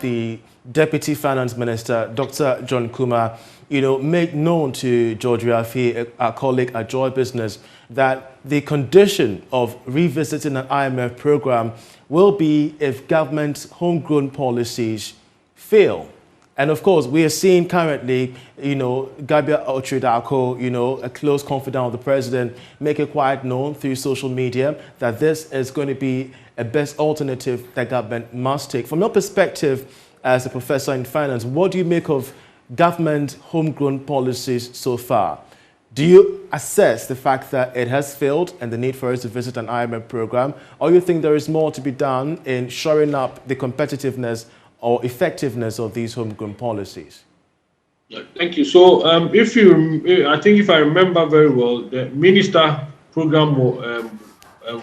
the Deputy Finance Minister, Dr. John Kumah, made known to George Riafi, a colleague at Joy Business, that the condition of revisiting an IMF program will be if government's homegrown policies fail. And of course, we are seeing currently, Gov't Otridako, a close confidant of the president, make it quite known through social media that this is going to be a best alternative that government must take. From your perspective as a professor in finance, what do you make of government homegrown policies so far? Do you assess the fact that it has failed and the need for us to visit an IMF program, or you think there is more to be done in shoring up the competitiveness or effectiveness of these homegrown policies? Thank you. So, I think if I remember very well, the minister program,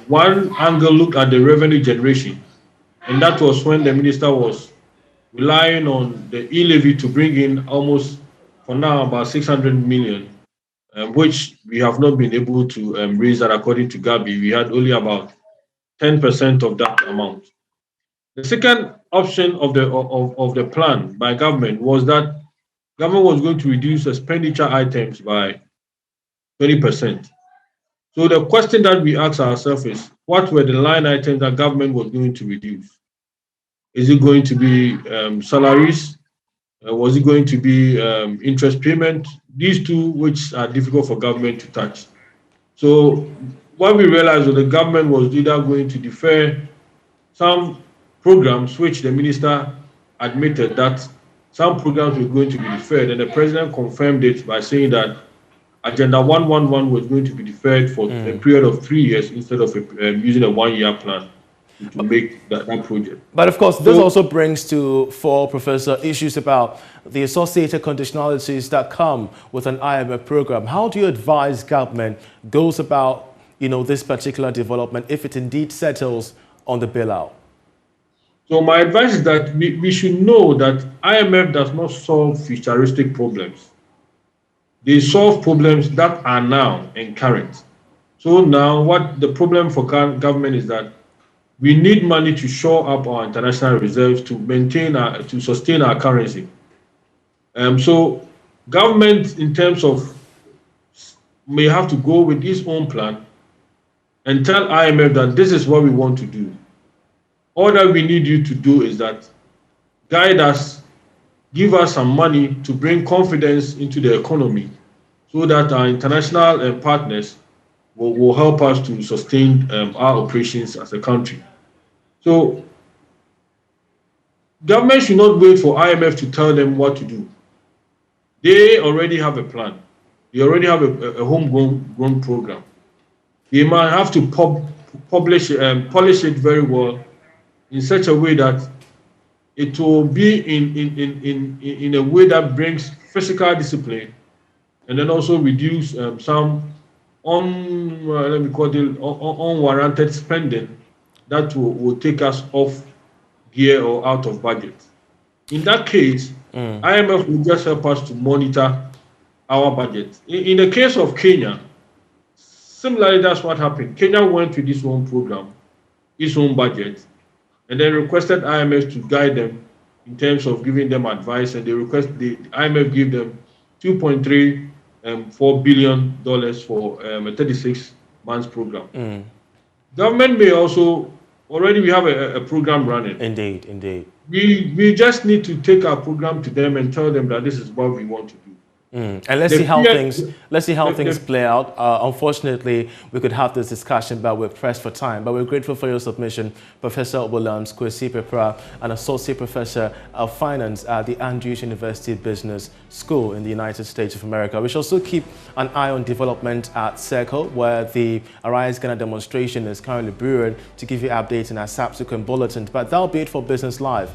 one angle looked at the revenue generation, and that was when the minister was relying on the e-levy to bring in almost, for now, about 600 million, which we have not been able to raise that according to Gov't. We had only about 10% of that amount. The second option of the plan by government was that government was going to reduce expenditure items by 20%. So the question that we asked ourselves is, what were the line items that government was going to reduce? Is it going to be salaries? Was it going to be interest payment? These two, which are difficult for government to touch. So what we realized was the government was either going to defer some programs, which the minister admitted that some programs were going to be deferred, and the president confirmed it by saying that Agenda 111 was going to be deferred for a period of 3 years instead of using a one-year plan to make that project. But of course, this also brings for Professor, issues about the associated conditionalities that come with an IMF program. How do you advise government goes about, this particular development if it indeed settles on the bailout? So my advice is that we should know that IMF does not solve futuristic problems. They solve problems that are now and current. So now what the problem for government is that we need money to shore up our international reserves to sustain our currency. So government in terms of may have to go with its own plan and tell IMF that this is what we want to do. All that we need you to do is that guide us, give us some money to bring confidence into the economy so that our international partners will help us to sustain our operations as a country. So government should not wait for IMF to tell them what to do. They already have a plan. They already have a homegrown program. They might have to polish it very well in such a way that it will be in a way that brings physical discipline, and then also reduce some unwarranted spending that will take us off gear or out of budget. In that case, IMF will just help us to monitor our budget. In the case of Kenya, similarly, that's what happened. Kenya went with its own program, its own budget, and then requested IMF to guide them in terms of giving them advice, and the IMF gave them $2.34 billion for a 36 months program. Government may also, already we have a program running. Indeed, indeed. We just need to take our program to them and tell them that this is what we want to do. And let's see how things play out. Unfortunately, we could have this discussion, but we're pressed for time. But we're grateful for your submission, Professor Williams Kwesi Pepra, an associate professor of finance at the Andrews University Business School in the United States of America. We shall also keep an eye on development at Circle, where the Arise Ghana demonstration is currently brewing, to give you updates in our subsequent bulletins. But that'll be it for Business Live.